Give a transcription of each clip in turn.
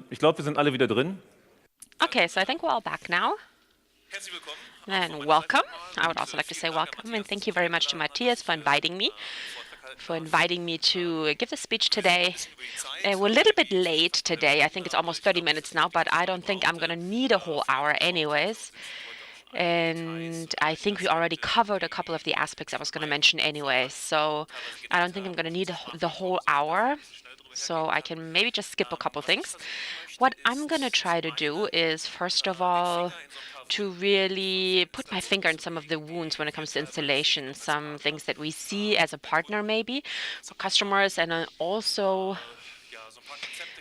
Ich glaube, wir sind alle wieder drin. Okay, so I think we're all back now. Then welcome. I would also like to say welcome and thank you very much to Matthias for inviting me to give the speech today. We're a little bit late today. I think it's almost 30 minutes now, but I don't think I'm going to need a whole hour anyways. And I think we already covered a couple of the aspects I was going to mention anyway. So I don't think I'm going to need the whole hour. So I can maybe just skip a couple things. What I'm going to try to do is, first of all, to really put my finger in some of the wounds when it comes to installation, some things that we see as a partner maybe for customers, and then also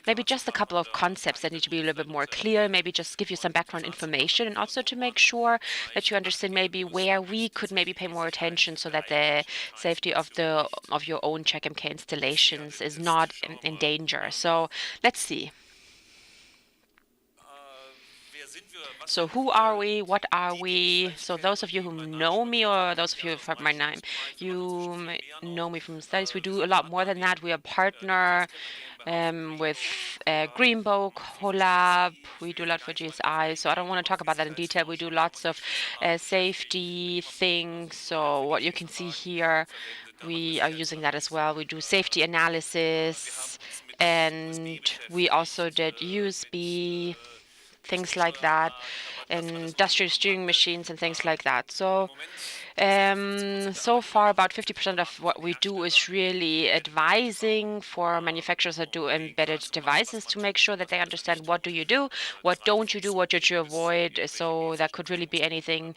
maybe just a couple of concepts that need to be a little bit more clear, maybe just give you some background information, and also to make sure that you understand maybe where we could maybe pay more attention so that the safety of your own CheckMK installations is not in danger. So let's see. So who are we? What are we? So those of you who know me, or those of you who've heard my name, you know me from studies. We do a lot more than that. We are a partner with Greenbow, Collab. We do a lot for GSI. So I don't want to talk about that in detail. We do lots of safety things. So what you can see here, we are using that as well. We do safety analysis, and we also did USB, things like that, and industrial steering machines and things like that. So so far, about 50% of what we do is really advising for manufacturers that do embedded devices to make sure that they understand what do you do, what don't you do, what should you avoid. So that could really be anything.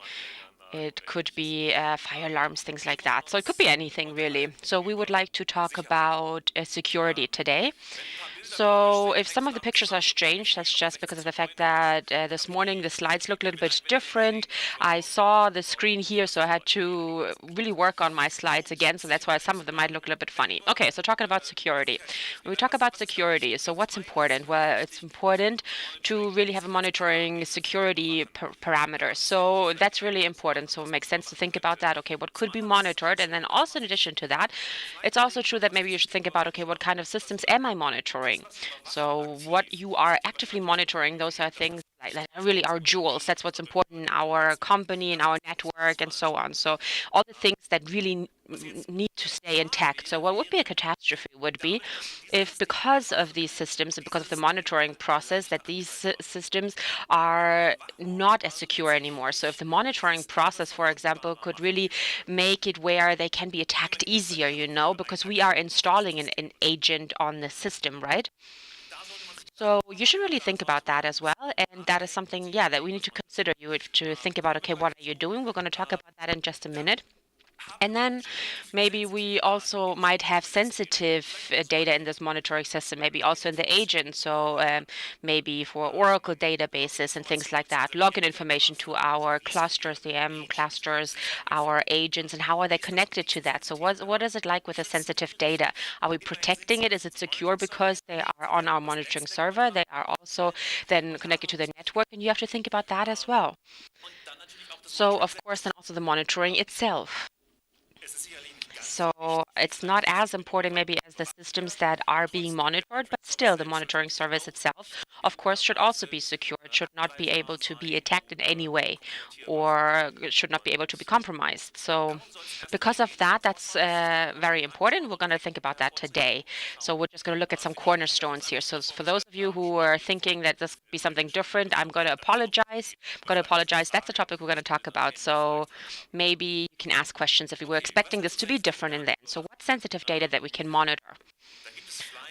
It could be fire alarms, things like that. So it could be anything, really. So we would like to talk about security today. So if some of the pictures are strange, that's just because of the fact that this morning the slides look a little bit different. I saw the screen here, so I had to really work on my slides again. So that's why some of them might look a little bit funny. Okay, so talking about security. When we talk about security, so what's important? Well, it's important to really have a monitoring security parameters. So that's really important. So it makes sense to think about that. Okay, what could be monitored? And then also in addition to that, it's also true that maybe you should think about, okay, what kind of systems am I monitoring? So what you are actively monitoring, those are things that really are jewels. That's what's important in our company, in our network, and so on. So all the things that really need to stay intact. So what would be a catastrophe would be if, because of these systems and because of the monitoring process, that these systems are not as secure anymore. So if the monitoring process, for example, could really make it where they can be attacked easier, because we are installing an agent on the system, right? So you should really think about that as well. And that is something, yeah, that we need to consider. You have to think about, okay, what are you doing? We're going to talk about that in just a minute. And then maybe we also might have sensitive data in this monitoring system, maybe also in the agent. So maybe for Oracle databases and things like that, login information to our clusters, the M clusters, our agents, and how are they connected to that? So what is it like with the sensitive data? Are we protecting it? Is it secure because they are on our monitoring server? They are also then connected to the network, and you have to think about that as well. So of course, then also the monitoring itself. So it's not as important maybe as the systems that are being monitored, but still the monitoring service itself, of course, should also be secure. It should not be able to be attacked in any way, or it should not be able to be compromised. So because of that, that's very important. We're going to think about that today. So we're just going to look at some cornerstones here. So for those of you who are thinking that this could be something different, I'm going to apologize. That's the topic we're going to talk about. So maybe you can ask questions if you were expecting this to be different in the end. So what's sensitive data that we can monitor?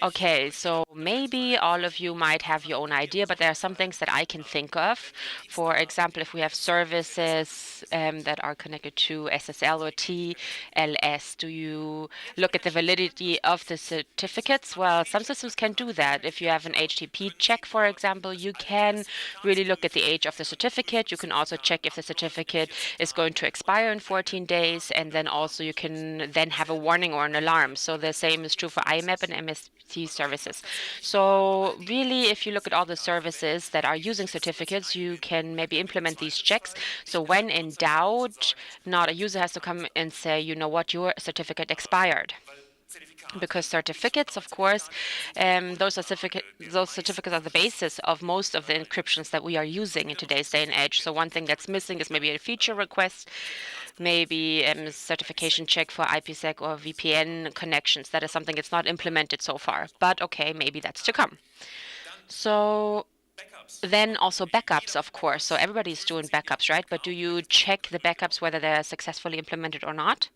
Okay, so maybe all of you might have your own idea, but there are some things that I can think of. For example, if we have services that are connected to SSL or TLS, do you look at the validity of the certificates? Well, some systems can do that. If you have an HTTP check, for example, you can really look at the age of the certificate. You can also check if the certificate is going to expire in 14 days, and then also you can then have a warning or an alarm. So the same is true for IMAP and MST services. So really, if you look at all the services that are using certificates, you can maybe implement these checks. So when in doubt, not a user has to come and say, you know what, your certificate expired. Because certificates, of course, those certificates are the basis of most of the encryptions that we are using in today's day and age. So one thing that's missing is maybe a feature request, maybe a certification check for IPsec or VPN connections. That is something that's not implemented so far. But okay, maybe that's to come. So then also backups, of course. So everybody's doing backups, right? But do you check the backups whether they're successfully implemented or not?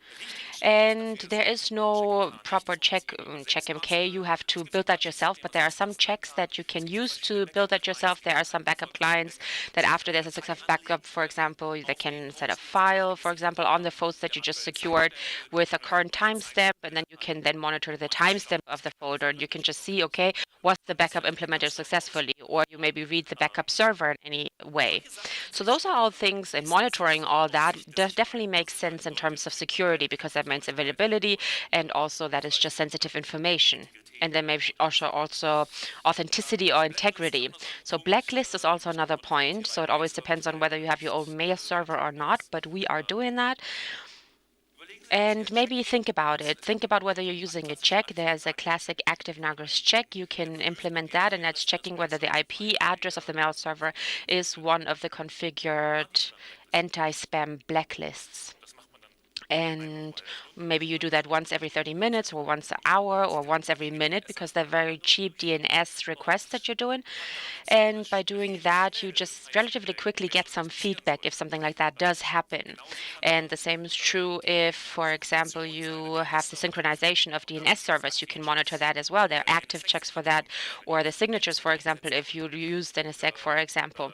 And there is no proper check MK. You have to build that yourself, but there are some checks that you can use to build that yourself. There are some backup clients that after there's a successful backup, for example, they can set a file, for example, on the folder that you just secured with a current timestamp, and then you can then monitor the timestamp of the folder, and you can just see, okay, was the backup implemented successfully, or you maybe read the backup server in any way. So those are all things, and monitoring all that definitely makes sense in terms of security, because that means availability, and also that is just sensitive information. And then maybe also authenticity or integrity. So blacklist is also another point. So it always depends on whether you have your own mail server or not, but we are doing that. And maybe think about it. Think about whether you're using a check. There's a classic active Nagios check. You can implement that, and that's checking whether the IP address of the mail server is one of the configured anti-spam blacklists. And maybe you do that once every 30 minutes or once an hour or once every minute, because they're very cheap DNS requests that you're doing. And by doing that, you just relatively quickly get some feedback if something like that does happen. And the same is true if, for example, you have the synchronization of DNS servers. You can monitor that as well. There are active checks for that, or the signatures, for example, if you use DNSSEC, for example,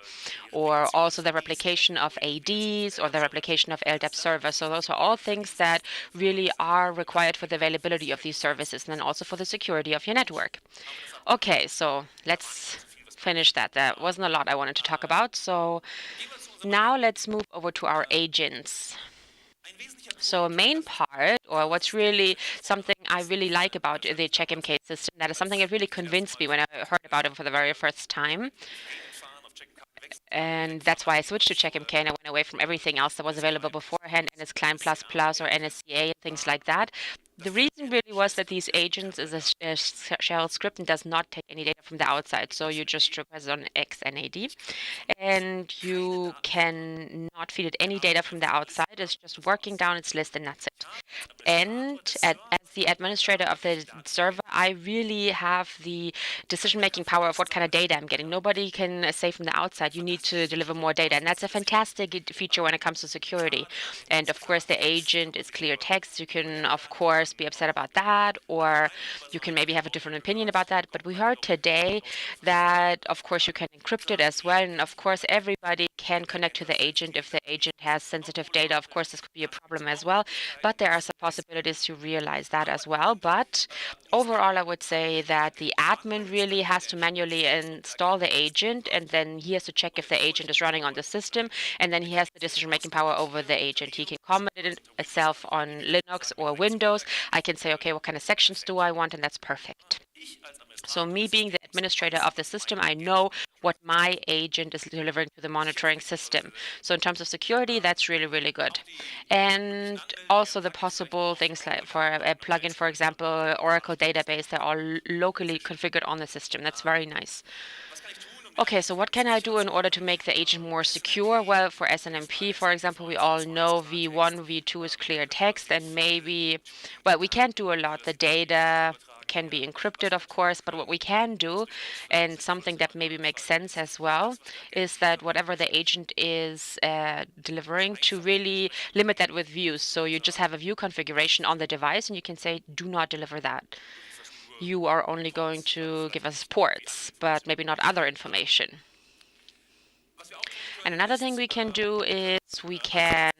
or also the replication of ADs or the replication of LDAP servers. So those are all things that really are required for the availability of these services, and then also for the security of your network. Okay, so let's finish that. That wasn't a lot I wanted to talk about. So now let's move over to our agents. So a main part, or what's really something I really like about the CheckMK system, that is something that really convinced me when I heard about it for the very first time. And that's why I switched to CheckMK and I went away from everything else that was available beforehand, NS Client++ or NSCA and things like that. The reason really was that these agents is a shell script and does not take any data from the outside. So you just request on XNAD, and you can not feed it any data from the outside. It's just working down its list, and that's it. And as the administrator of the server, I really have the decision-making power of what kind of data I'm getting. Nobody can say from the outside, you need to deliver more data. And that's a fantastic feature when it comes to security. And of course, the agent is clear text. You can, of course, be upset about that, or you can maybe have a different opinion about that. But we heard today that, of course, you can encrypt it as well. And of course, everybody can connect to the agent if the agent has sensitive data. Of course, this could be a problem as well. But there are some possibilities to realize that as well. But overall, I would say that the admin really has to manually install the agent, and then he has to check if the agent is running on the system, and then he has the decision-making power over the agent. He can comment it itself on Linux or Windows. I can say, okay, what kind of sections do I want, and that's perfect. So me being the administrator of the system, I know what my agent is delivering to the monitoring system. So in terms of security, that's really, really good. And also the possible things like for a plugin, for example, Oracle database, they're all locally configured on the system. That's very nice. Okay, so what can I do in order to make the agent more secure? Well, for SNMP, for example, we all know V1, V2 is clear text, and maybe, well, we can't do a lot. The data can be encrypted, of course, but what we can do, and something that maybe makes sense as well, is that whatever the agent is delivering, to really limit that with views. So you just have a view configuration on the device, and you can say, do not deliver that. You are only going to give us ports, but maybe not other information. And another thing we can do is we can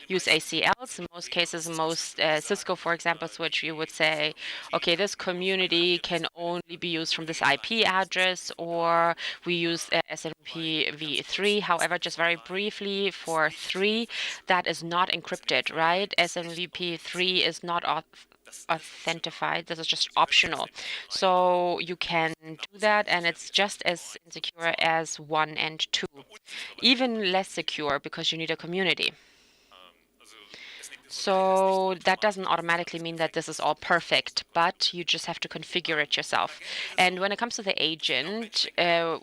use ACLs. In most cases, most Cisco, for example, switch, you would say, okay, this community can only be used from this IP address, or we use SNMP v3. However, just very briefly, for 3, that is not encrypted, right? SNMP 3 is not authentified. This is just optional. So you can do that, and it's just as insecure as 1 and 2. Even less secure, because you need a community. So that doesn't automatically mean that this is all perfect, but you just have to configure it yourself. And when it comes to the agent,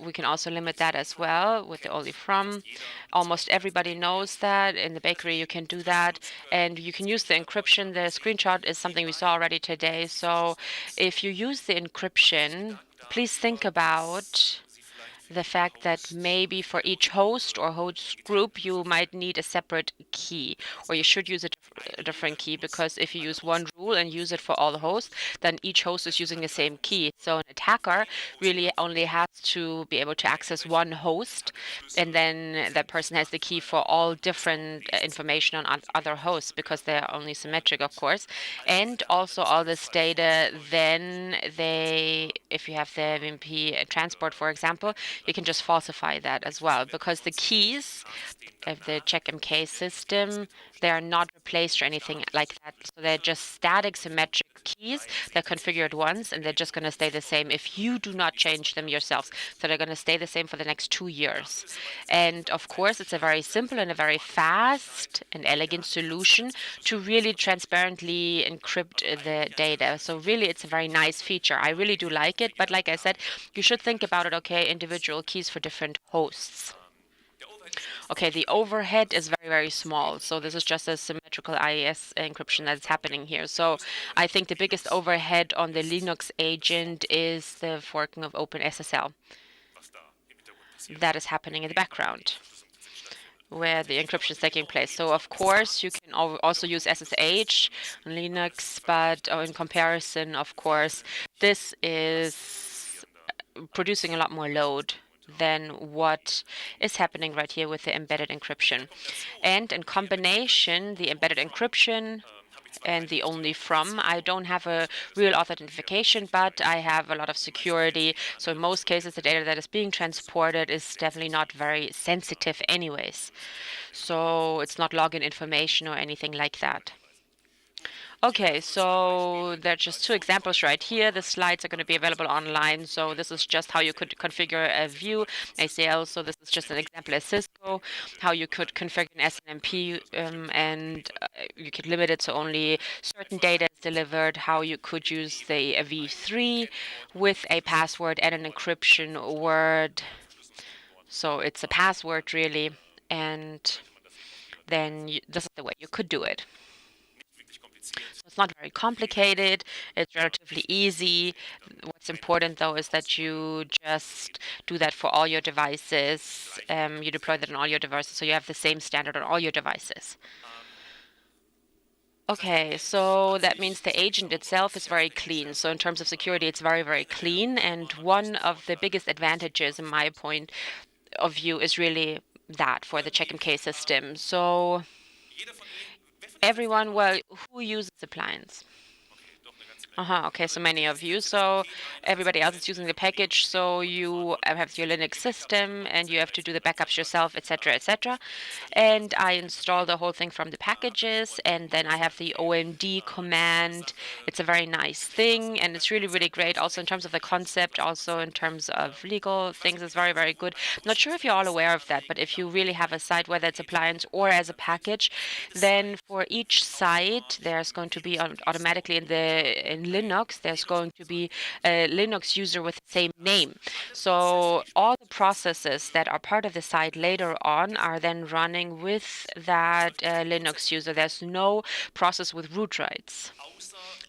we can also limit that as well with the only from. Almost everybody knows that. In the bakery, you can do that. And you can use the encryption. The screenshot is something we saw already today. So if you use the encryption, please think about the fact that maybe for each host or host group, you might need a separate key, or you should use a different key, because if you use one rule and use it for all the hosts, then each host is using the same key. So an attacker really only has to be able to access one host, and then that person has the key for all different information on other hosts, because they are only symmetric, of course. And also all this data, then if you have the WMP transport, for example, you can just falsify that as well, because the keys of the checkmk system, they are not replaced or anything like that. So they're just static symmetric keys. They're configured once, and they're just going to stay the same if you do not change them yourselves. So they're going to stay the same for the next 2 years. And of course, it's a very simple and a very fast and elegant solution to really transparently encrypt the data. So really, it's a very nice feature. I really do like it. But like I said, you should think about it, okay, individual keys for different hosts. Okay, the overhead is very, very small. So this is just a symmetrical IIS encryption that's happening here. So I think the biggest overhead on the Linux agent is the forking of OpenSSL that is happening in the background, where the encryption is taking place. So of course you can also use SSH on Linux, but in comparison, of course, this is producing a lot more load than what is happening right here with the embedded encryption. And in combination, the embedded encryption and the only from, I don't have a real authentication, but I have a lot of security. So in most cases, the data that is being transported is definitely not very sensitive anyways. So it's not login information or anything like that. Okay, so there are just 2 examples right here. The slides are going to be available online. So this is just how you could configure a view ACL. So this is just an example at Cisco, how you could configure an SNMP, and you could limit it so only certain data is delivered, how you could use the v3 with a password and an encryption word. So it's a password really, and then this is the way you could do it. So it's not very complicated. It's relatively easy. What's important, though, is that you just do that for all your devices. You deploy that on all your devices, so you have the same standard on all your devices. Okay, so that means the agent itself is very clean. So in terms of security, it's very, very clean. And one of the biggest advantages, in my point of view, is really that for the check-and-K system. So everyone, well, who uses appliance? Okay, so many of you. So everybody else is using the package. So you have your Linux system and you have to do the backups yourself, etc., etc. And I install the whole thing from the packages, and then I have the OMD command. It's a very nice thing, and it's really, really great. Also in terms of the concept, also in terms of legal things, it's very, very good. Not sure if you're all aware of that, but if you really have a site, whether it's appliance or as a package, then for each site, there's going to be automatically in Linux, there's going to be a Linux user with the same name. So all the processes that are part of the site later on are then running with that Linux user. There's no process with root rights.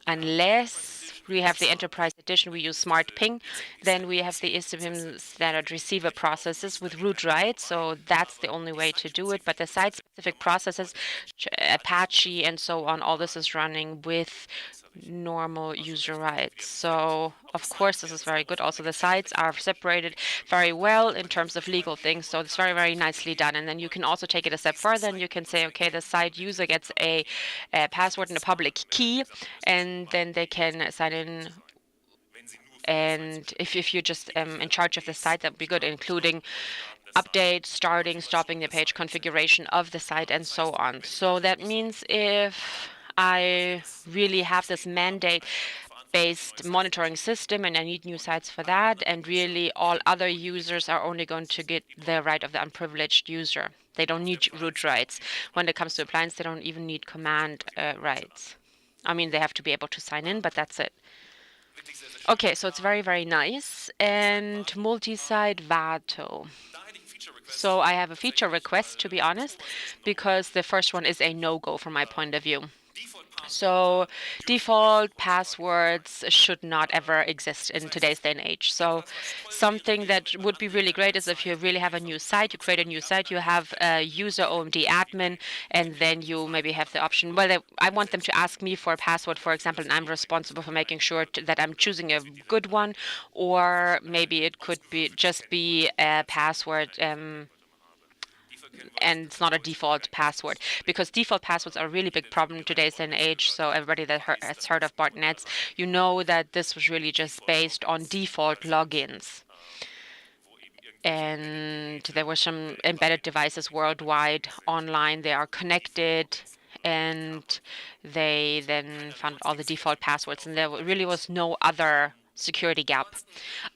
Unless we have the Enterprise Edition, we use Smart Ping. Then we have the ISIM standard receiver processes with root rights. So that's the only way to do it. But the site-specific processes, Apache and so on, all this is running with normal user rights. So of course this is very good. Also the sites are separated very well in terms of legal things, so it's very, very nicely done. And then you can also take it a step further and you can say, okay, the site user gets a password and a public key, and then they can sign in. And if you're just in charge of the site, that would be good, including update, starting, stopping the page, configuration of the site, and so on. So that means if I really have this mandate based monitoring system, and I need new sites for that. And really, all other users are only going to get the right of the unprivileged user. They don't need root rights. When it comes to appliance, they don't even need command rights. I mean, they have to be able to sign in, but that's it. Okay, so it's very, very nice. And multi-site Vato. So I have a feature request, to be honest, because the first one is a no-go from my point of view. So default passwords should not ever exist in today's day and age. So something that would be really great is if you really have a new site, you create a new site, you have a user OMD admin, and then you maybe have the option, well, I want them to ask me for a password, for example, and I'm responsible for making sure that I'm choosing a good one, or maybe it could be just be a password and it's not a default password, because default passwords are a really big problem in today's day and age. So everybody that has heard of botnets, you know that this was really just based on default logins. And there were some embedded devices worldwide online. They are connected, and they then found all the default passwords, and there really was no other security gap.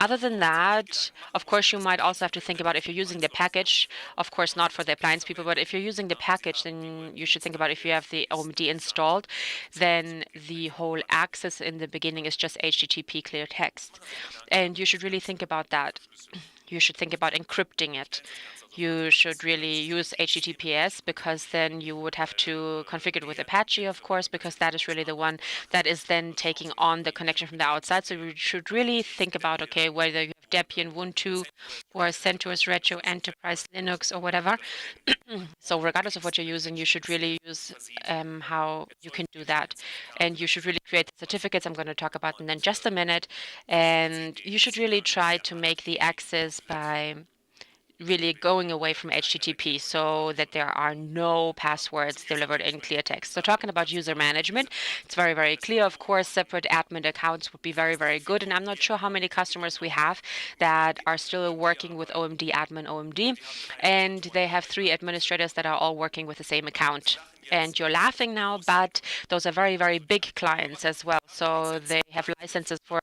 Other than that, of course, you might also have to think about if you're using the package, of course, not for the appliance people, but if you're using the package, then you should think about if you have the OMD installed, then the whole access in the beginning is just HTTP clear text. And you should really think about that. You should think about encrypting it. You should really use HTTPS, because then you would have to configure it with Apache, of course, because that is really the one that is then taking on the connection from the outside. So you should really think about, okay, whether you have Debian, Ubuntu, or CentOS, Retro, Enterprise, Linux, or whatever. So regardless of what you're using, you should really use how you can do that. And you should really create the certificates. I'm going to talk about in then just a minute. And you should really try to make the access by really going away from HTTP, so that there are no passwords delivered in clear text. So talking about user management, it's very, very clear. Of course, separate admin accounts would be very, very good. And I'm not sure how many customers we have that are still working with OMD admin OMD. And they have 3 administrators that are all working with the same account. And you're laughing now, but those are very, very big clients as well. So they have licenses for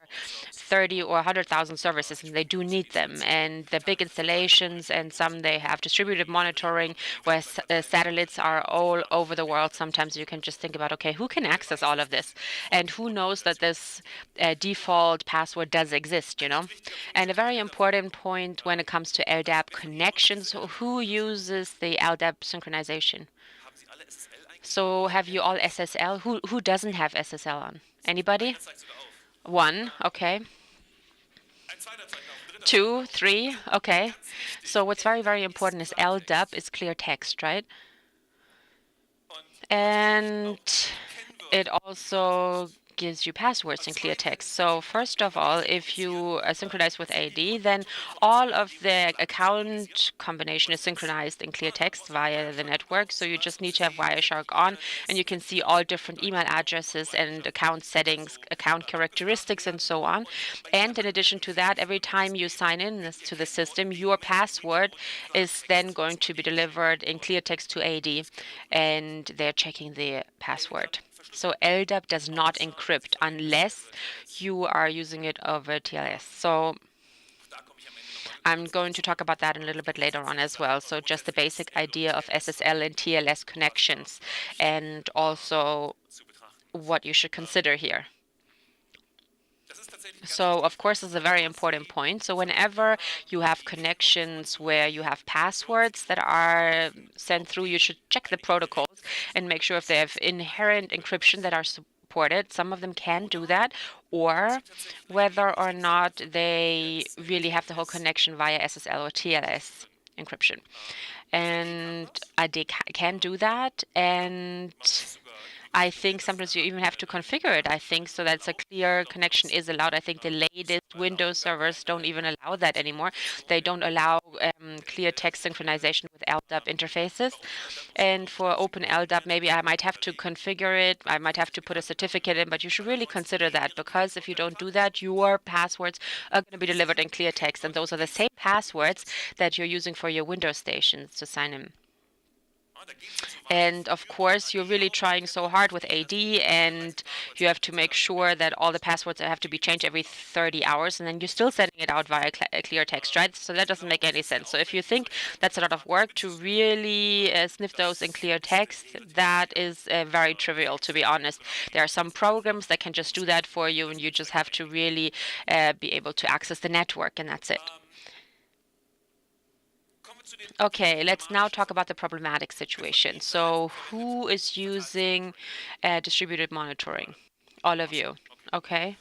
30 or 100,000 services, and they do need them. And the big installations, and some they have distributed monitoring where satellites are all over the world. Sometimes you can just think about, okay, who can access all of this? And who knows that this default password does exist, you know? And a very important point when it comes to LDAP connections, who uses the LDAP synchronization? So have you all SSL? Who doesn't have SSL on? Anybody? 1, okay. 2, 3, okay. So what's very, very important is LDAP is clear text, right? And it also gives you passwords in clear text. So first of all, if you synchronize with AD, then all of the account combination is synchronized in clear text via the network. So you just need to have Wireshark on, and you can see all different email addresses and account settings, account characteristics, and so on. And in addition to that, every time you sign in to the system, your password is then going to be delivered in clear text to AD, and they're checking the password. So LDAP does not encrypt unless you are using it over TLS. So I'm going to talk about that a little bit later on as well. So just the basic idea of SSL and TLS connections, and also what you should consider here. So, of course, it's a very important point. So whenever you have connections where you have passwords that are sent through, you should check the protocols and make sure if they have inherent encryption that are supported. Some of them can do that, or whether or not they really have the whole connection via SSL or TLS encryption. And they can do that, and I think sometimes you even have to configure it, I think, so that a clear connection is allowed. I think the latest Windows servers don't even allow that anymore. They don't allow clear text synchronization with LDAP interfaces. And for Open LDAP, maybe I might have to configure it. I might have to put a certificate in, but you should really consider that, because if you don't do that, your passwords are going to be delivered in clear text. And those are the same passwords that you're using for your Windows stations to sign in. And of course, you're really trying so hard with AD, and you have to make sure that all the passwords have to be changed every 30 hours, and then you're still sending it out via clear text, right? So that doesn't make any sense. So if you think that's a lot of work to really sniff those in clear text, that is very trivial, to be honest. There are some programs that can just do that for you, and you just have to really be able to access the network, and that's it. Okay, let's now talk about the problematic situation. So who is using distributed monitoring? All of you. Okay.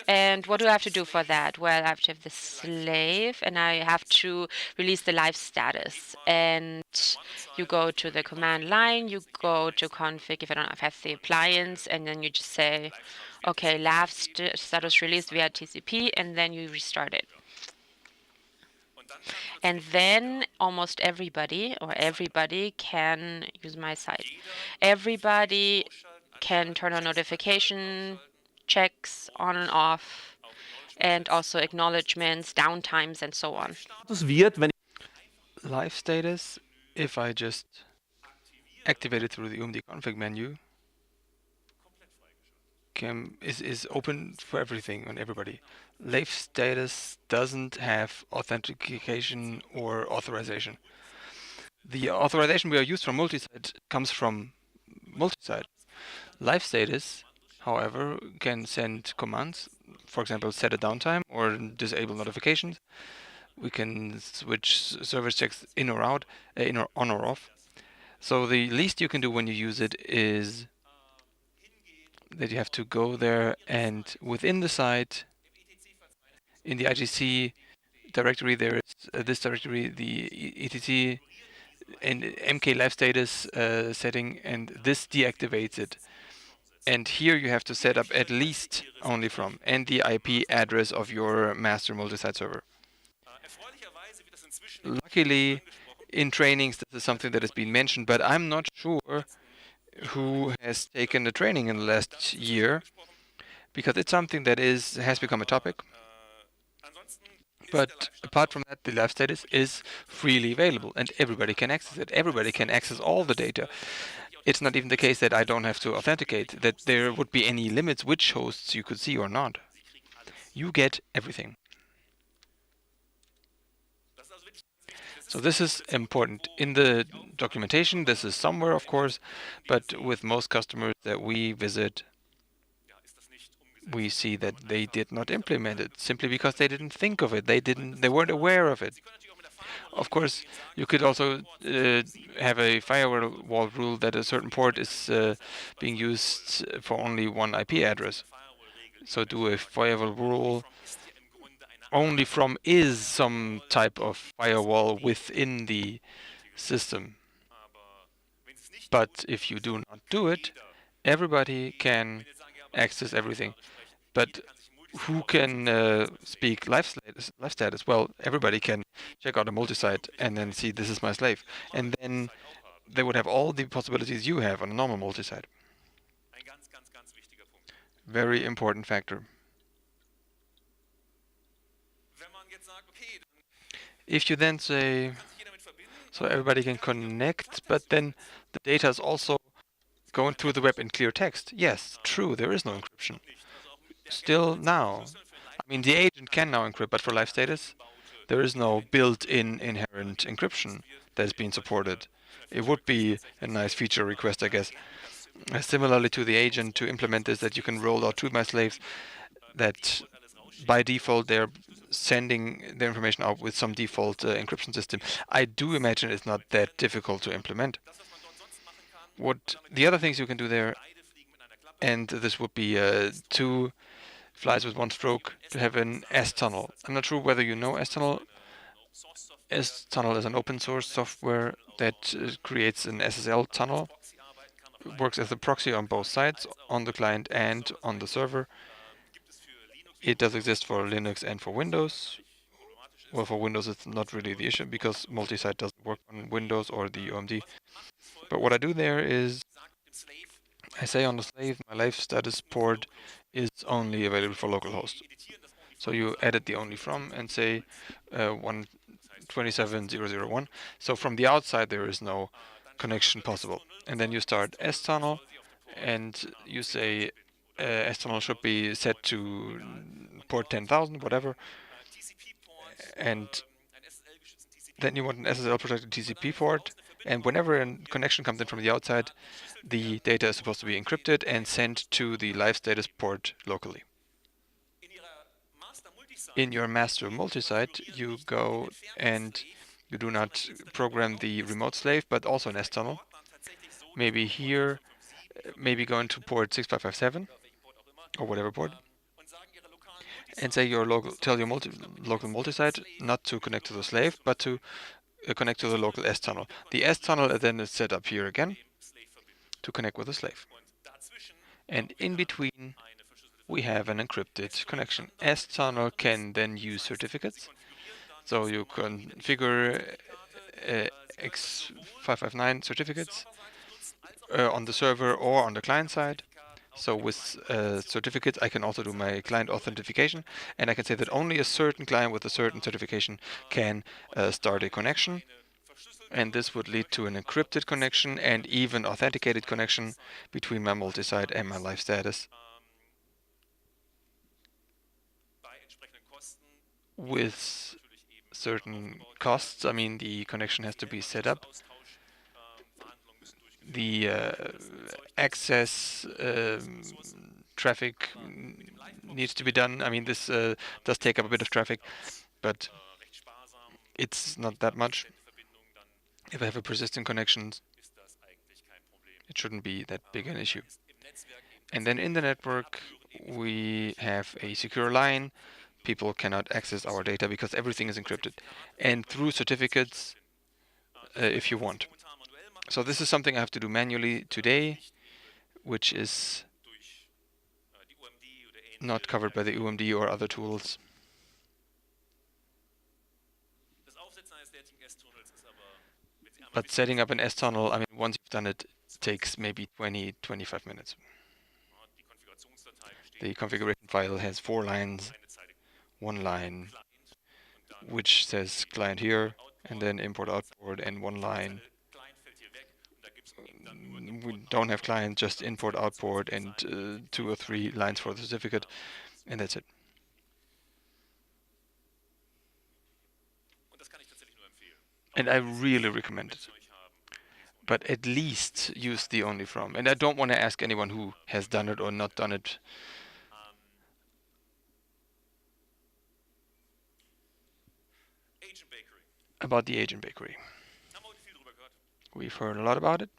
And what do I have to do for that? Well, I have to have the slave, and I have to release the live status. And you go to the command line, you go to config if I don't have the appliance, and then you just say, okay, live status released via TCP, and then you restart it. And then almost everybody can use my site. Everybody can turn on notification checks on and off, and also acknowledgements, downtimes, and so on. Live status, if I just activate it through the UMD config menu, is open for everything and everybody. Live status doesn't have authentication or authorization. The authorization we are used for multi-site comes from multi-site. Live status, however, can send commands, for example, set a downtime or disable notifications. We can switch service checks in or out, on or off. So the least you can do when you use it is that you have to go there and within the site, in the IGC directory, there is this directory, the etc and MK live status setting, and this deactivates it. And here you have to set up at least only from and the IP address of your master multi-site server. Luckily, in trainings, this is something that has been mentioned, but I'm not sure who has taken the training in the last year, because it's something that has become a topic. But apart from that, the live status is freely available and everybody can access it. Everybody can access all the data. It's not even the case that I don't have to authenticate, that there would be any limits which hosts you could see or not. You get everything. So this is important. In the documentation, this is somewhere, of course, but with most customers that we visit, we see that they did not implement it simply because they didn't think of it. They weren't aware of it. Of course, you could also have a firewall rule that a certain port is being used for only one IP address. So do a firewall rule only from is some type of firewall within the system. But if you do not do it, everybody can access everything. But who can speak live status? Well, everybody can check out a multi-site and then see this is my slave. And then they would have all the possibilities you have on a normal multi-site. Very important factor. If you then say, so everybody can connect, but then the data is also going through the web in clear text. Yes, true, there is no encryption. Still now. I mean, the agent can now encrypt, but for live status, there is no built-in inherent encryption that is being supported. It would be a nice feature request, I guess. Similarly to the agent, to implement this, that you can roll out to my slaves that by default they're sending their information out with some default encryption system. I do imagine it's not that difficult to implement. What the other things you can do there, and this would be two flies with one stroke, to have an S-tunnel. I'm not sure whether you know S-tunnel. S-tunnel is an open source software that creates an SSL tunnel. It works as a proxy on both sides, on the client and on the server. It does exist for Linux and for Windows. Well, for Windows it's not really the issue because multi-site doesn't work on Windows or the UMD. But what I do there is I say on the slave, my live status port is only available for localhost. So you edit the only from and say 1 27001. So from the outside there is no connection possible. And then you start S-tunnel, and you say S-tunnel should be set to port 10,000, whatever, and then you want an SSL protected TCP port, and whenever a connection comes in from the outside, the data is supposed to be encrypted and sent to the live status port locally. In your master multi-site, you go and you do not program the remote slave, but also an S-tunnel. Maybe here, maybe go into port 6557 or whatever port, and say tell your local multi-site not to connect to the slave, but to connect to the local S-tunnel. The S-tunnel then is set up here again to connect with the slave. And in between, we have an encrypted connection. S-tunnel can then use certificates. So you configure X559 certificates on the server or on the client side. So with certificates, I can also do my client authentication, and I can say that only a certain client with a certain certification can start a connection. And this would lead to an encrypted connection and even authenticated connection between my multi-site and my live status, with certain costs. I mean, the connection has to be set up. The access traffic needs to be done. I mean, this does take up a bit of traffic, but it's not that much. If I have a persistent connection, it shouldn't be that big an issue. And then in the network, we have a secure line. People cannot access our data because everything is encrypted, and through certificates if you want. So this is something I have to do manually today, which is not covered by the UMD or other tools. But setting up an S-tunnel, I mean, once you've done it, takes maybe 20-25 minutes. The configuration file has 4 lines, 1 line which says client here, and then import output, and 1 line. We don't have client, just import output, and 2 or 3 lines for the certificate, and that's it. And I really recommend it. But at least use the only from. And I don't want to ask anyone who has done it or not done it. About the agent bakery. We've heard a lot about it.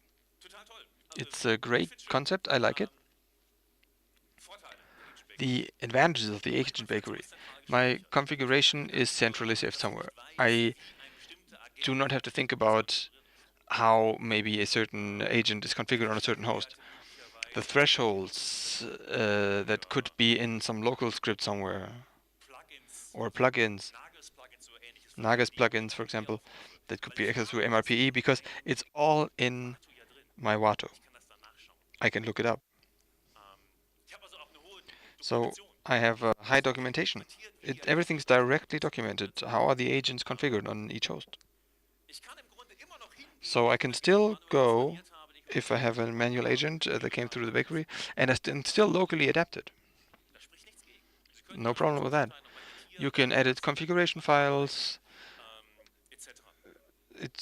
It's a great concept. I like it. The advantages of the agent bakery. My configuration is centrally saved somewhere. I do not have to think about how maybe a certain agent is configured on a certain host. The thresholds that could be in some local script somewhere, or plugins, Nagios plugins, for example, that could be accessed through MRPE, because it's all in my Wato. I can look it up. So I have a high documentation. Everything's directly documented. How are the agents configured on each host? So I can still go, if I have a manual agent that came through the bakery, and I can still locally adapt it. No problem with that. You can edit configuration files.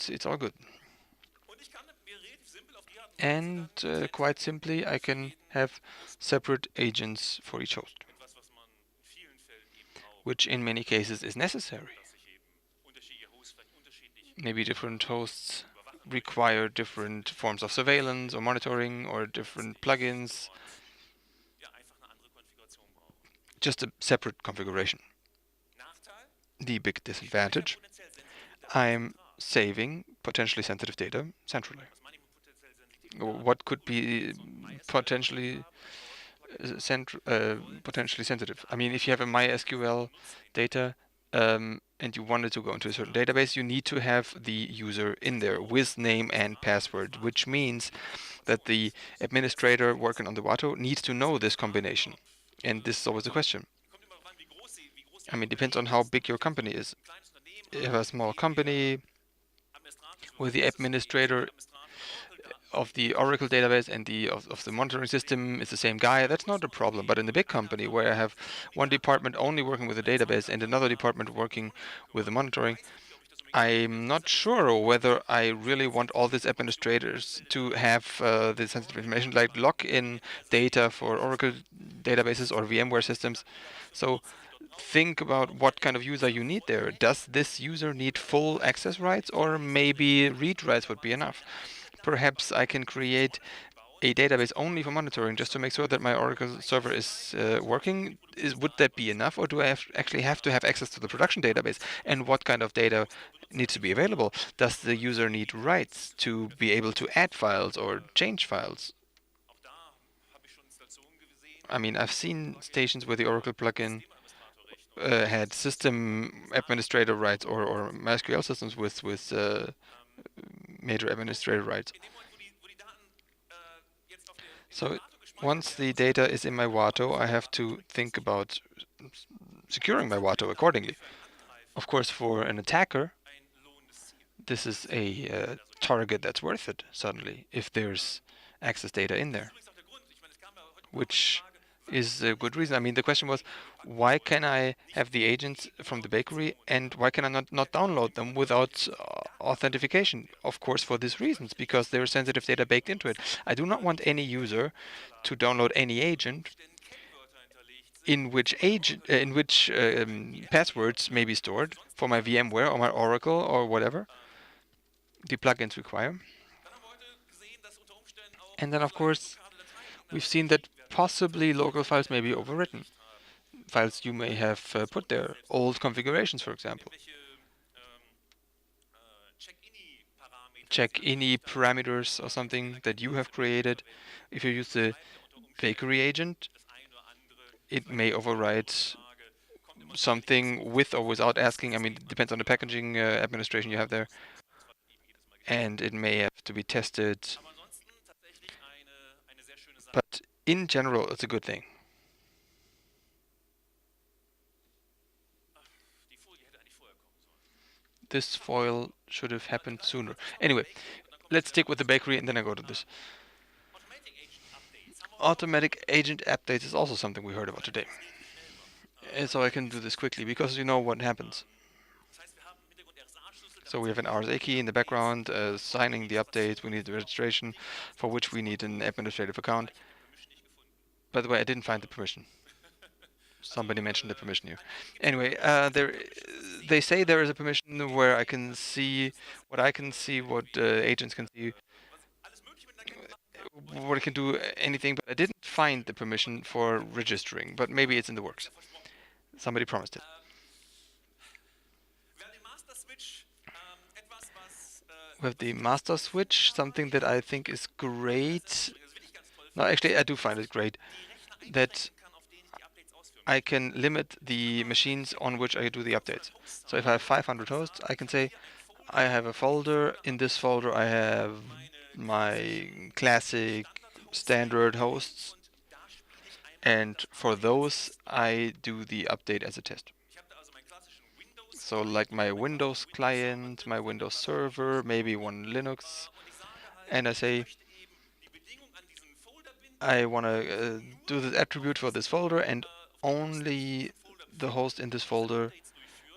It's all good. And quite simply, I can have separate agents for each host, which in many cases is necessary. Maybe different hosts require different forms of surveillance or monitoring or different plugins. Just a separate configuration. The big disadvantage, I'm saving potentially sensitive data centrally. What could be potentially sensitive? I mean, if you have a MySQL data and you wanted to go into a certain database, you need to have the user in there with name and password, which means that the administrator working on the Wato needs to know this combination. And this is always the question. I mean, it depends on how big your company is. have a small company where the administrator of the Oracle database and of the monitoring system is the same guy, that's not a problem. But in the big company where I have one department only working with the database and another department working with the monitoring, I'm not sure whether I really want all these administrators to have this sensitive information, like lock-in data for Oracle databases or VMware systems. So think about what kind of user you need there. Does this user need full access rights, or maybe read writes would be enough? Perhaps I can create a database only for monitoring just to make sure that my Oracle server is working. Would that be enough, or do I actually have to have access to the production database? And what kind of data needs to be available? Does the user need rights to be able to add files or change files? I mean, I've seen stations where the Oracle plugin had system administrator rights or MySQL systems with major administrator rights. So once the data is in my Wato, I have to think about securing my Wato accordingly. Of course, for an attacker, this is a target that's worth it, suddenly, if there's access data in there, which is a good reason. I mean, the question was, why can I have the agents from the bakery and why can I not download them without authentication? Of course, for these reasons, because there's sensitive data baked into it. I do not want any user to download any agent in which passwords may be stored for my VMware or my Oracle or whatever the plugins require. And then, of course, we've seen that possibly local files may be overwritten. Files you may have put there, old configurations, for example. Check any parameters or something that you have created. If you use the bakery agent, it may overwrite something with or without asking. I mean, it depends on the packaging administration you have there. And it may have to be tested. But in general, it's a good thing. This foil should have happened sooner. Anyway, let's stick with the bakery and then I go to this. Automatic agent updates is also something we heard about today. And so I can do this quickly because you know what happens. So we have an RSA key in the background signing the update. We need the registration for which we need an administrative account. By the way, I didn't find the permission. Somebody mentioned the permission here. Anyway, they say there is a permission where I can see what agents can see, what it can do anything, but I didn't find the permission for registering, but maybe it's in the works. Somebody promised it. We have the master switch, something that I think is great. No, actually, I do find it great that I can limit the machines on which I do the updates. So if I have 500 hosts, I can say I have a folder. In this folder, I have my classic standard hosts. And for those, I do the update as a test. So like my Windows client, my Windows server, maybe one Linux. And I say, I want to do this attribute for this folder, and only the host in this folder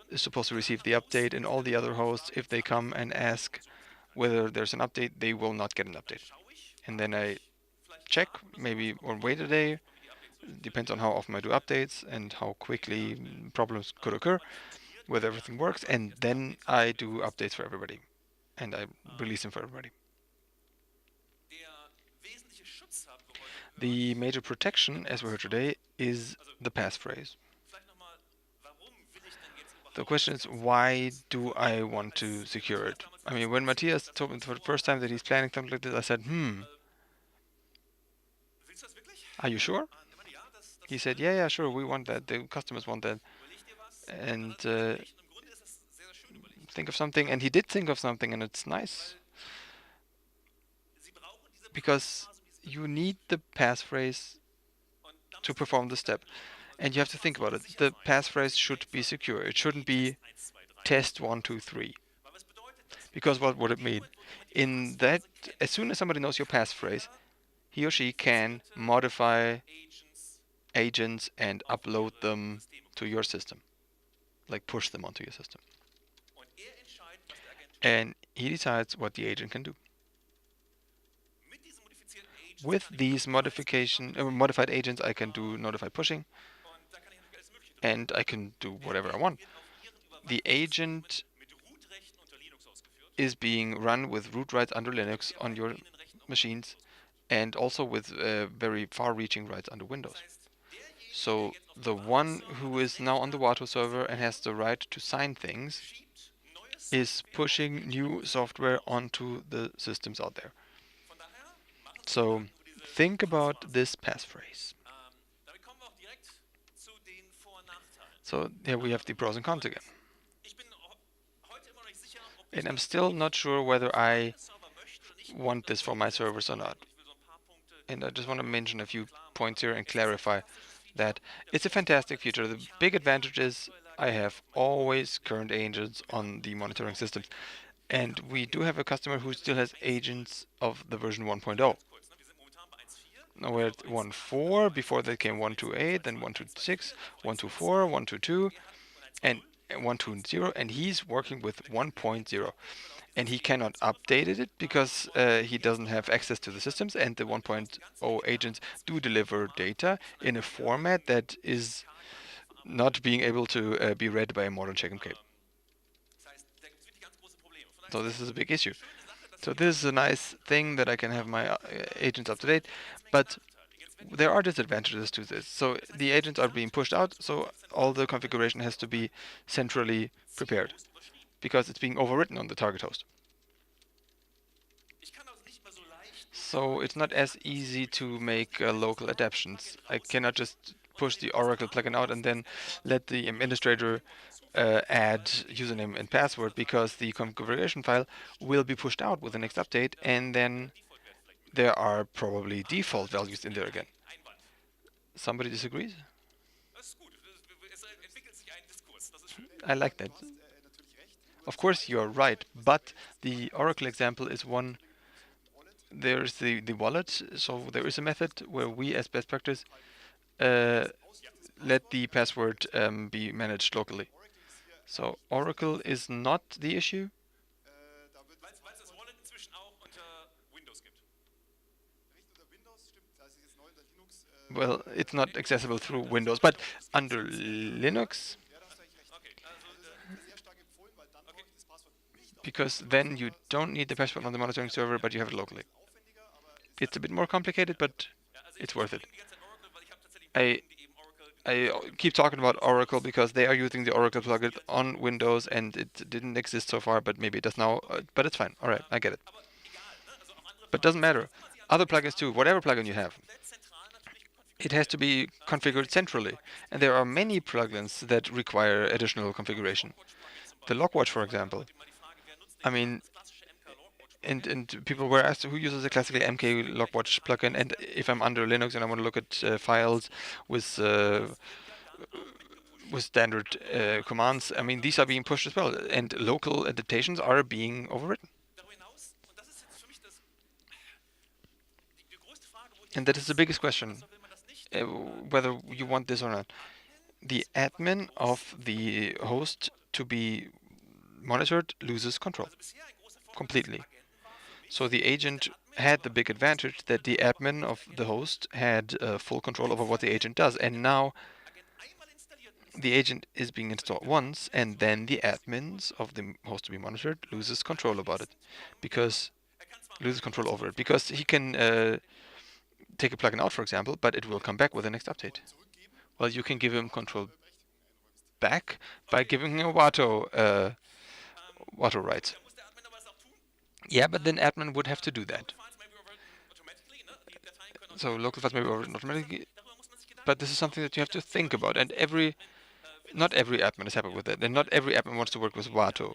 is supposed to receive the update, and all the other hosts, if they come and ask whether there's an update, they will not get an update. And then I check, maybe, or wait a day, depends on how often I do updates and how quickly problems could occur, whether everything works, and then I do updates for everybody, and I release them for everybody. The major protection, as we heard today, is the passphrase. The question is, why do I want to secure it? I mean, when Matthias told me for the first time that he's planning something like this, I said, are you sure? He said, yeah, sure, we want that. The customers want that. And think of something. And he did think of something, and it's nice. Because you need the passphrase to perform the step. And you have to think about it. The passphrase should be secure. It shouldn't be test 1, 2, 3. Because what would it mean? In that, as soon as somebody knows your passphrase, he or she can modify agents and upload them to your system, like push them onto your system. And he decides what the agent can do. With these modified agents, I can do notify pushing, and I can do whatever I want. The agent is being run with root rights under Linux on your machines, and also with very far-reaching rights under Windows. So the one who is now on the Wato server and has the right to sign things is pushing new software onto the systems out there. So think about this passphrase. So here we have the pros and cons again. And I'm still not sure whether I want this for my servers or not. And I just want to mention a few points here and clarify that it's a fantastic feature. The big advantage is I have always current agents on the monitoring systems. And we do have a customer who still has agents of the version 1.0. Now we're at 1.4, before that came 1.2.8, then 1.2.6, 1.2.4, 1.2.2, and 1.2.0, and he's working with 1.0. And he cannot update it because he doesn't have access to the systems, and the 1.0 agents do deliver data in a format that is not being able to be read by a modern check-and-cape. So this is a big issue. So this is a nice thing that I can have my agents up to date, but there are disadvantages to this. So the agents are being pushed out, so all the configuration has to be centrally prepared because it's being overwritten on the target host. So it's not as easy to make local adaptations. I cannot just push the Oracle plugin out and then let the administrator add username and password, because the configuration file will be pushed out with the next update, and then there are probably default values in there again. Somebody disagrees? I like that. Of course you're right, but the Oracle example is one. There's the wallet, so there is a method where we as best practice let the password be managed locally. So Oracle is not the issue. Well, it's not accessible through Windows, but under Linux, because then you don't need the password on the monitoring server, but you have it locally. It's a bit more complicated, but it's worth it. I keep talking about Oracle because they are using the Oracle plugin on Windows, and it didn't exist so far, but maybe it does now. But it's fine. All right, I get it. But it doesn't matter. Other plugins too, whatever plugin you have, it has to be configured centrally. And there are many plugins that require additional configuration. The Logwatch, for example. I mean, and people were asked who uses a classical MK Logwatch plugin, and if I'm under Linux and I want to look at files with standard commands, I mean, these are being pushed as well, and local adaptations are being overwritten. And that is the biggest question, whether you want this or not. The admin of the host to be monitored loses control completely. So the agent had the big advantage that the admin of the host had full control over what the agent does, and now the agent is being installed once, and then the admins of the host to be monitored loses control over it, because he can take a plugin out, for example, but it will come back with the next update. Well, you can give him control back by giving him a Wato rights. Yeah, but then admin would have to do that. So local files may be overwritten automatically, but this is something that you have to think about, and not every admin is happy with it, and not every admin wants to work with Wato.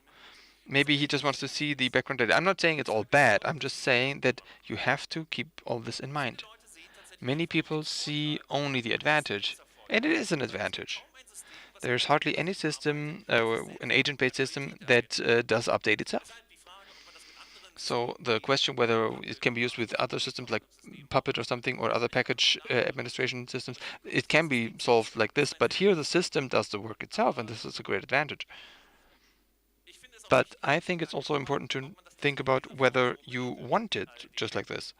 Maybe he just wants to see the background data. I'm not saying it's all bad, I'm just saying that you have to keep all this in mind. Many people see only the advantage, and it is an advantage. There's hardly any system, an agent-based system, that does update itself. So the question whether it can be used with other systems like Puppet or something, or other package administration systems, it can be solved like this, but here the system does the work itself, and this is a great advantage. But I think it's also important to think about whether you want it just like this,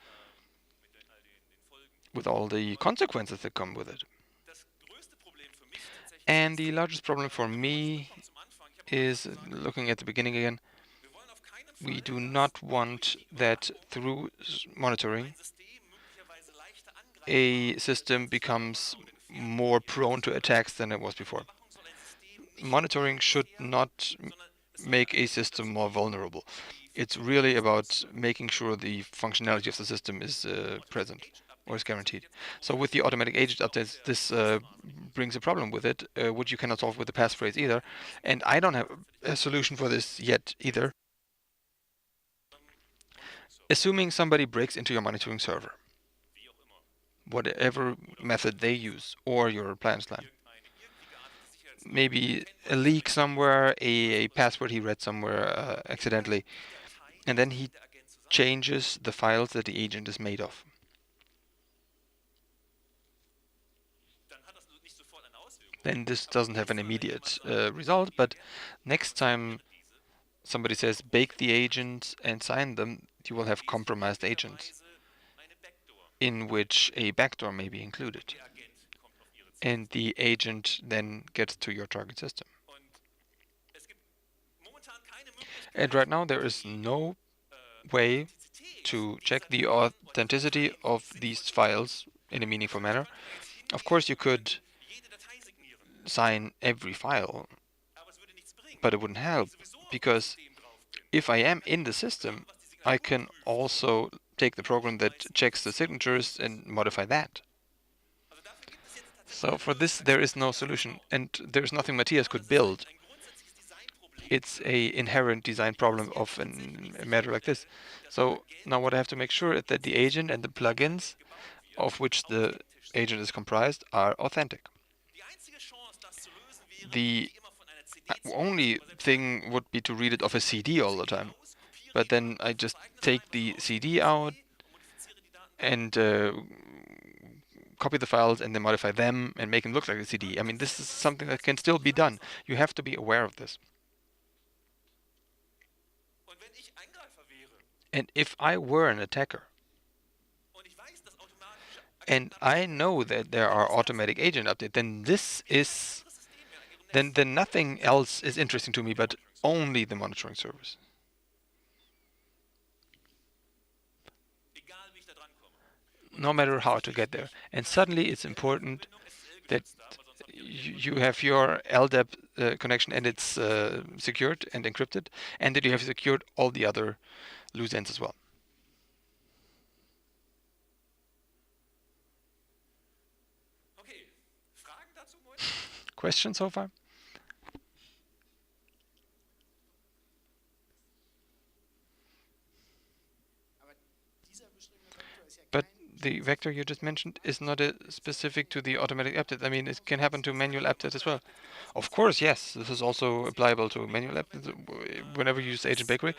with all the consequences that come with it. And the largest problem for me is, looking at the beginning again, we do not want that through monitoring a system becomes more prone to attacks than it was before. Monitoring should not make a system more vulnerable. It's really about making sure the functionality of the system is present or is guaranteed. So with the automatic agent updates, this brings a problem with it, which you cannot solve with the passphrase either. And I don't have a solution for this yet either. Assuming somebody breaks into your monitoring server, whatever method they use, or your appliance line, maybe a leak somewhere, a password he read somewhere accidentally, and then he changes the files that the agent is made of. Then this doesn't have an immediate result, but next time somebody says bake the agent and sign them, you will have compromised agents in which a backdoor may be included. And the agent then gets to your target system. And right now there is no way to check the authenticity of these files in a meaningful manner. Of course, you could sign every file, but it wouldn't help, because if I am in the system, I can also take the program that checks the signatures and modify that. So for this, there is no solution, and there's nothing Matthias could build. It's a inherent design problem of a matter like this. So now what I have to make sure is that the agent and the plugins of which the agent is comprised are authentic. The only thing would be to read it off a CD all the time. But then I just take the CD out and copy the files and then modify them and make them look like a CD. I mean, this is something that can still be done. You have to be aware of this. And if I were an attacker, and I know that there are automatic agent updates, then nothing else is interesting to me but only the monitoring service. No matter how to get there. And suddenly it's important that you have your LDAP connection and it's secured and encrypted, and that you have secured all the other loose ends as well. Questions so far? But the vector you just mentioned is not specific to the automatic update. I mean, it can happen to manual updates as well. Of course, yes. This is also applicable to manual updates whenever you use Agent Bakery.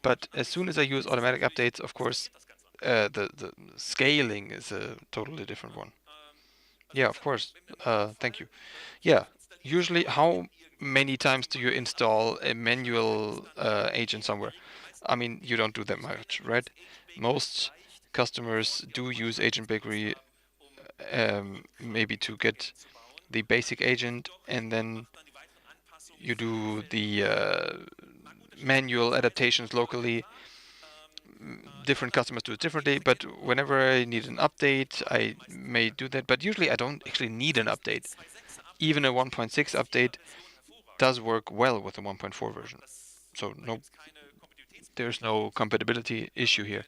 But as soon as I use automatic updates, of course, the scaling is a totally different one. Yeah, of course. Thank you. Yeah. Usually, how many times do you install a manual agent somewhere? I mean, you don't do that much, right? Most customers do use Agent Bakery maybe to get the basic agent, and then you do the manual adaptations locally. Different customers do it differently, but whenever I need an update, I may do that. But usually I don't actually need an update. Even a 1.6 update does work well with the 1.4 version. So there's no compatibility issue here.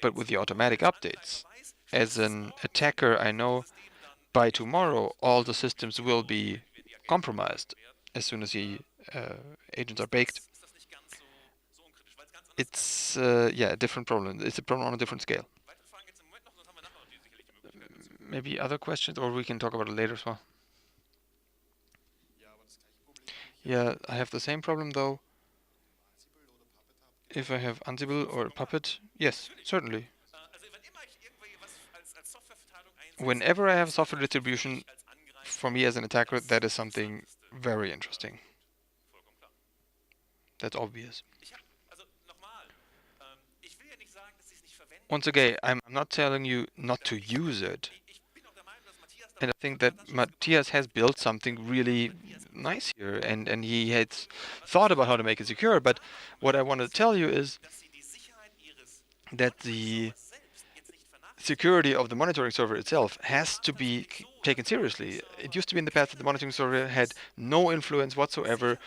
But with the automatic updates, as an attacker, I know by tomorrow all the systems will be compromised as soon as the agents are baked. It's a different problem. It's a problem on a different scale. Maybe other questions, or we can talk about it later as well. Yeah, I have the same problem though. If I have Ansible or Puppet, yes, certainly. Whenever I have software distribution, for me as an attacker, that is something very interesting. That's obvious. Once again, I'm not telling you not to use it. And I think that Matthias has built something really nice here, and he has thought about how to make it secure. But what I want to tell you is that the security of the monitoring server itself has to be taken seriously. It used to be in the past that the monitoring server had no influence whatsoever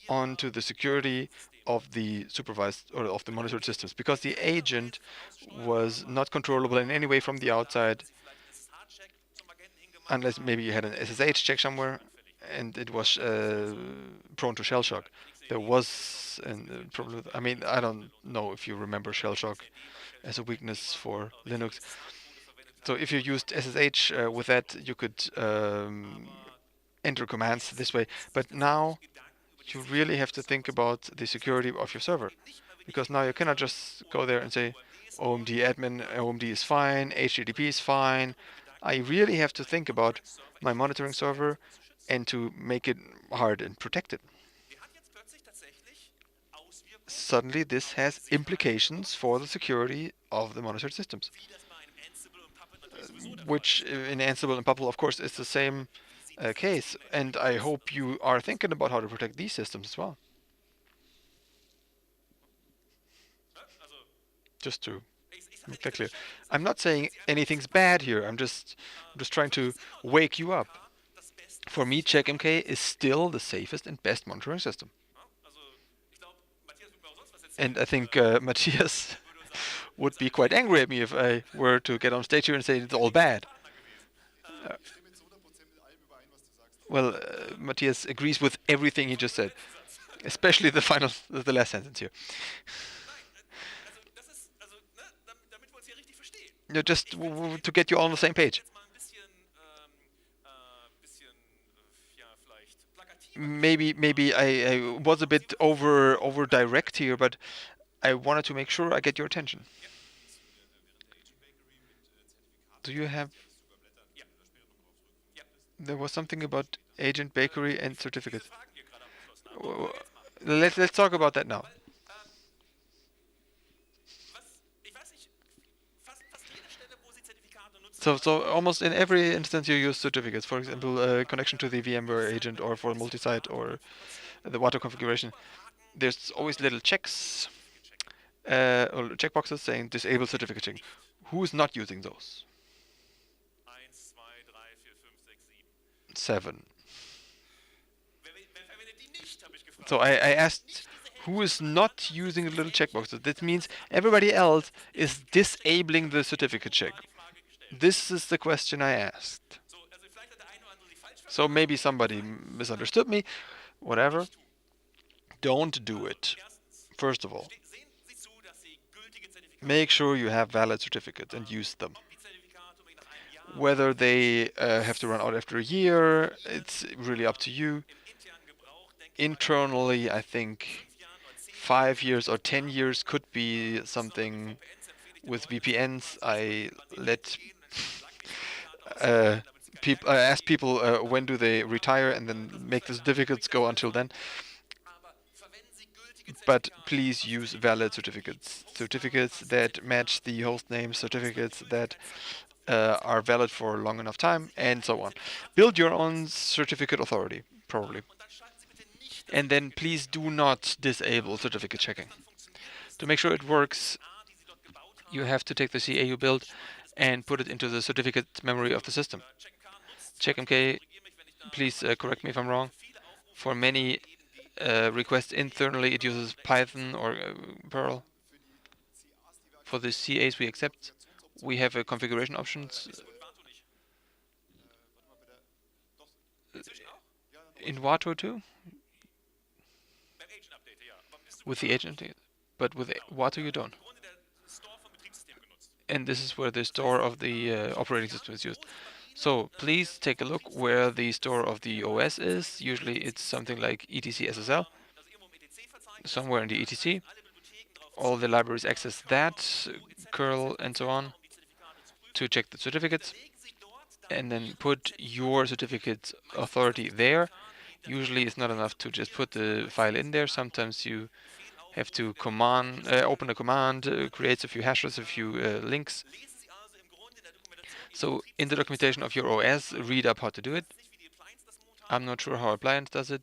onto the security of the supervised or of the monitored systems because the agent was not controllable in any way from the outside unless maybe you had an SSH check somewhere and it was prone to shell shock. There was a problem. I mean, I don't know if you remember shell shock as a weakness for Linux. So if you used SSH with that, you could enter commands this way. But now you really have to think about the security of your server, because now you cannot just go there and say OMD admin, OMD is fine, HTTP is fine. I really have to think about my monitoring server and to make it hard and protected. Suddenly this has implications for the security of the monitored systems, which in Ansible and Puppet, of course, is the same case. And I hope you are thinking about how to protect these systems as well. Just to make that clear. I'm not saying anything's bad here. I'm just trying to wake you up. For me, CheckMK is still the safest and best monitoring system. And I think Matthias would be quite angry at me if I were to get on stage here and say it's all bad. Well, Matthias agrees with everything he just said, especially the last sentence here. Just to get you all on the same page. Maybe I was a bit over direct here, but I wanted to make sure I get your attention. Do you have? There was something about agent bakery and certificates. Let's talk about that now. So almost in every instance you use certificates. For example, connection to the VMware agent, or for multi-site, or the water configuration. There's always little checks or checkboxes saying disable certificating. Who's not using those? 7. So I asked who is not using the little checkboxes. That means everybody else is disabling the certificate check. This is the question I asked. So maybe somebody misunderstood me, whatever. Don't do it. First of all, make sure you have valid certificates and use them. Whether they have to run out after a year, it's really up to you. Internally, I think 5 years or 10 years could be something. With VPNs, I let I ask people when do they retire, and then make the certificates go until then. But please use valid certificates that match the host name, certificates that are valid for a long enough time, and so on. Build your own certificate authority, probably. And then please do not disable certificate checking. To make sure it works, you have to take the CA you built and put it into the certificate memory of the system. CheckMK, please correct me if I'm wrong. For many requests internally, it uses Python or Perl. For the CAs we accept, we have a configuration options in Wato too. With the agent, but with Wato you don't. And this is where the store of the operating system is used. So please take a look where the store of the OS is. Usually it's something like etc SSL, somewhere in the etc. All the libraries access that, curl and so on, to check the certificates, and then put your certificate authority there. Usually it's not enough to just put the file in there. Sometimes you have to open a command, creates a few hashes, a few links. So in the documentation of your OS, read up how to do it. I'm not sure how appliance does it,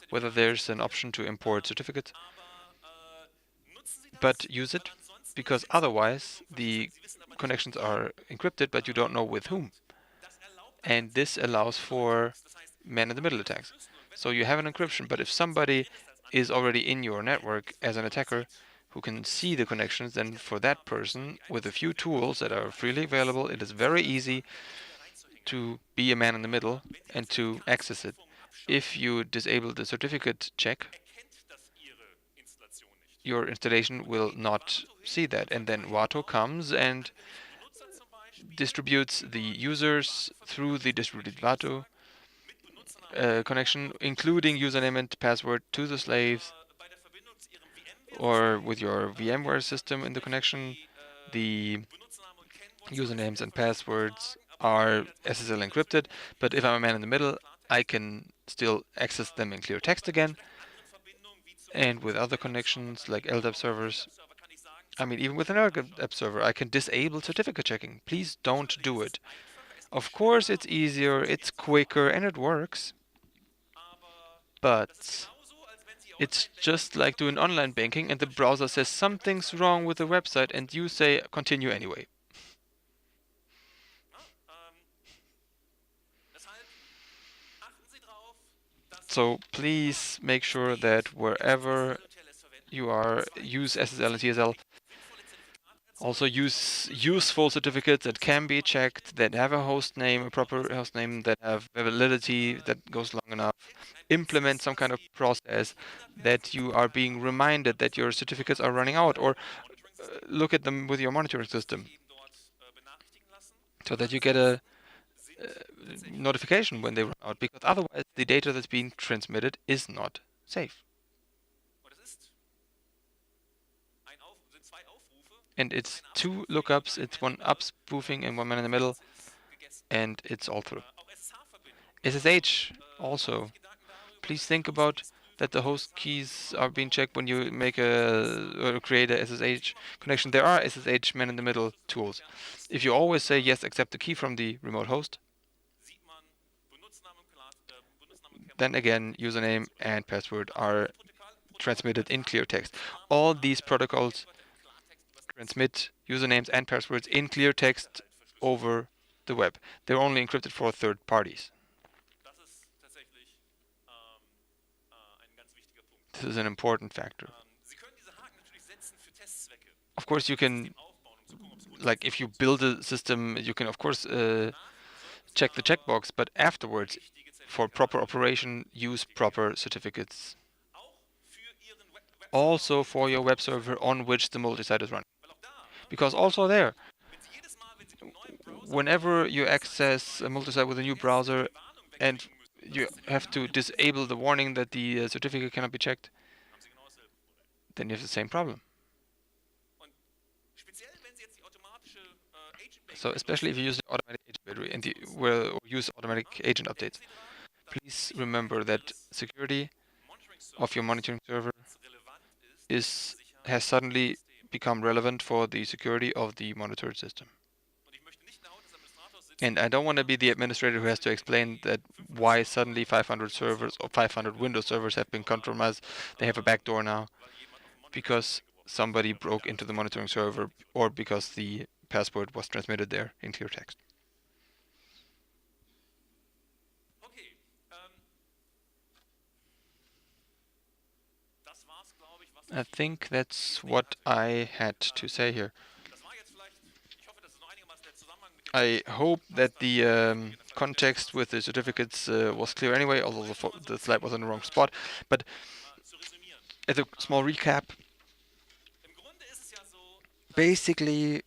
whether there's an option to import certificates, but use it, because otherwise the connections are encrypted, but you don't know with whom. And this allows for man-in-the-middle attacks. So you have an encryption, but if somebody is already in your network as an attacker who can see the connections, then for that person, with a few tools that are freely available, it is very easy to be a man in the middle and to access it. If you disable the certificate check, your installation will not see that. And then Wato comes and distributes the users through the distributed Wato connection, including username and password to the slaves, or with your VMware system in the connection. The usernames and passwords are SSL encrypted, but if I'm a man in the middle, I can still access them in clear text again. And with other connections like LDAP servers, I mean, even with an LDAP server, I can disable certificate checking. Please don't do it. Of course, it's easier, it's quicker, and it works. But it's just like doing online banking and the browser says something's wrong with the website and you say continue anyway. So please make sure that wherever you are, use SSL and TSL. Also use useful certificates that can be checked, that have a host name, a proper host name, that have validity that goes long enough. Implement some kind of process that you are being reminded that your certificates are running out, or look at them with your monitoring system so that you get a notification when they run out, because otherwise the data that's being transmitted is not safe. And it's two lookups, it's one up spoofing and one man in the middle, and it's all through. SSH also. Please think about that the host keys are being checked when you make or create a SSH connection. There are SSH man in the middle tools. If you always say yes, accept the key from the remote host, then again, username and password are transmitted in clear text. All these protocols transmit usernames and passwords in clear text over the web. They're only encrypted for third parties. This is an important factor. Of course, you can, like, if you build a system, you can, of course, check the checkbox, but afterwards, for proper operation, use proper certificates. Also for your web server on which the multi-site is running. Because also there, whenever you access a multi-site with a new browser and you have to disable the warning that the certificate cannot be checked, then you have the same problem. So especially if you use the automatic agent battery and or use automatic agent updates, please remember that security of your monitoring server has suddenly become relevant for the security of the monitored system. And I don't want to be the administrator who has to explain that why suddenly 500 servers or 500 Windows servers have been compromised. They have a backdoor now because somebody broke into the monitoring server or because the password was transmitted there in clear text. I think that's what I had to say here. I hope that the context with the certificates was clear anyway, although the slide was in the wrong spot. But as a small recap, basically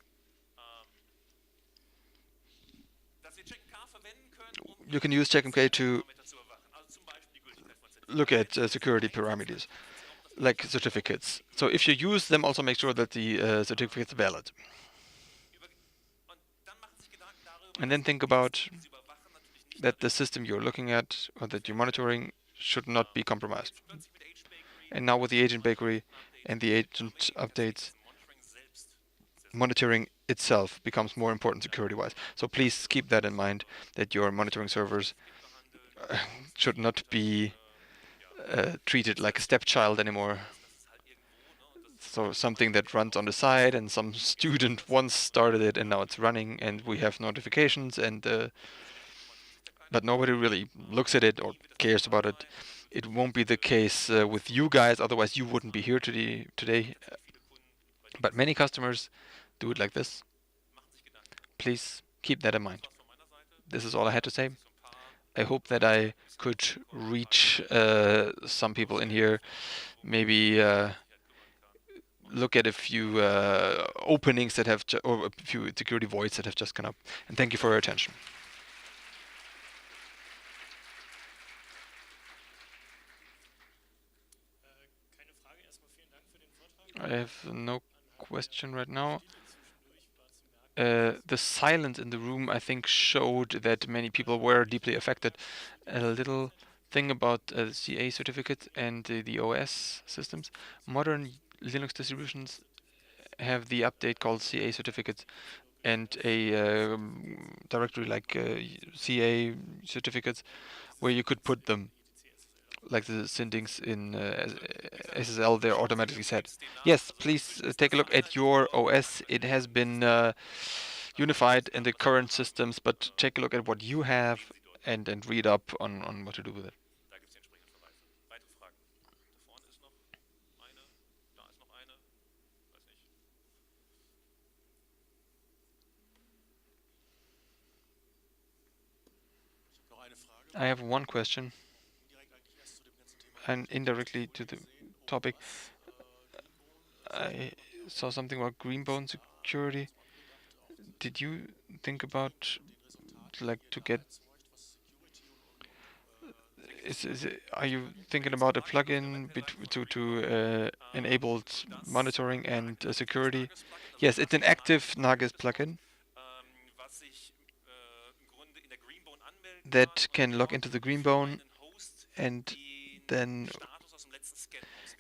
you can use CheckMK to look at security parameters, like certificates. So if you use them, also make sure that the certificate's valid. And then think about that the system you're looking at or that you're monitoring should not be compromised. And now with the agent bakery and the agent updates, monitoring itself becomes more important security-wise. So please keep that in mind, that your monitoring servers should not be treated like a stepchild anymore. So something that runs on the side and some student once started it and now it's running and we have notifications and but nobody really looks at it or cares about it. It won't be the case with you guys, otherwise you wouldn't be here today. But many customers do it like this. Please keep that in mind. This is all I had to say. I hope that I could reach some people in here, maybe look at a few openings that have, or a few security voids that have just come up. And thank you for your attention. I have no question right now. The silence in the room, I think, showed that many people were deeply affected. A little thing about CA certificates and the OS systems. Modern Linux distributions have the update called CA certificates and a directory like CA certificates where you could put them, like the syntings in SSL, they're automatically set. Yes, please take a look at your OS. It has been unified in the current systems, but take a look at what you have and read up on what to do with it. I have one question, and indirectly to the topic. I saw something about Greenbone security. Did you think about like to get? Are you thinking about a plugin to enable monitoring and security? Yes, it's an active Nagios plugin that can log into the Greenbone and then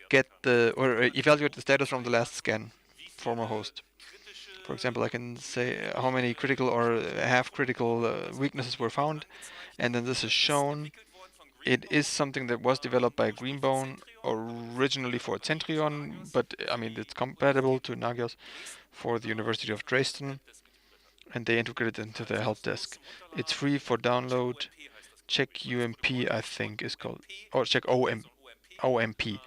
get or evaluate the status from the last scan, former host. For example, I can say how many critical or half critical weaknesses were found, and then this is shown. It is something that was developed by Greenbone originally for Centrion, but I mean it's compatible to Nagios for the University of Dresden, and they integrated it into their help desk. It's free for download. Check UMP, I think, is called, or check OMP,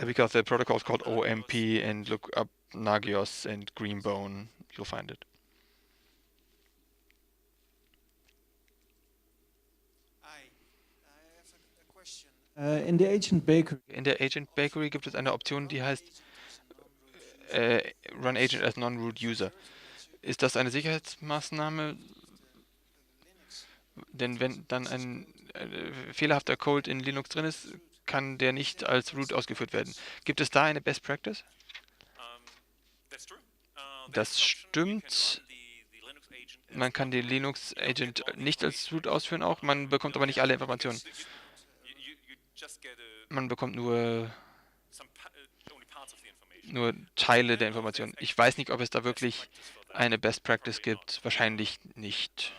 because the protocol is called OMP, and look up Nagios and Greenbone, you'll find it. In der Agent Bakery. In der Agent Bakery gibt es eine Option, die heißt Run Agent as Non-Root User. Ist das eine Sicherheitsmaßnahme? Denn wenn dann ein fehlerhafter Code in Linux drin ist, kann der nicht als Root ausgeführt werden. Gibt es da eine Best Practice? Das stimmt. Man kann den Linux Agent nicht als Root ausführen auch, man bekommt aber nicht alle Informationen. Man bekommt nur Teile der Informationen. Ich weiß nicht, ob es da wirklich eine Best Practice gibt. Wahrscheinlich nicht.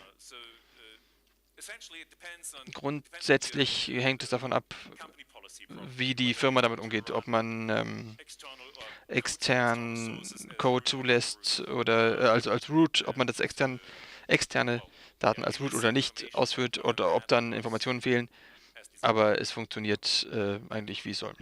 Grundsätzlich hängt es davon ab, wie die Firma damit umgeht, ob man extern Code zulässt oder also als Root, ob man das externe Daten als Root oder nicht ausführt oder ob dann Informationen fehlen. Aber es funktioniert eigentlich wie es soll.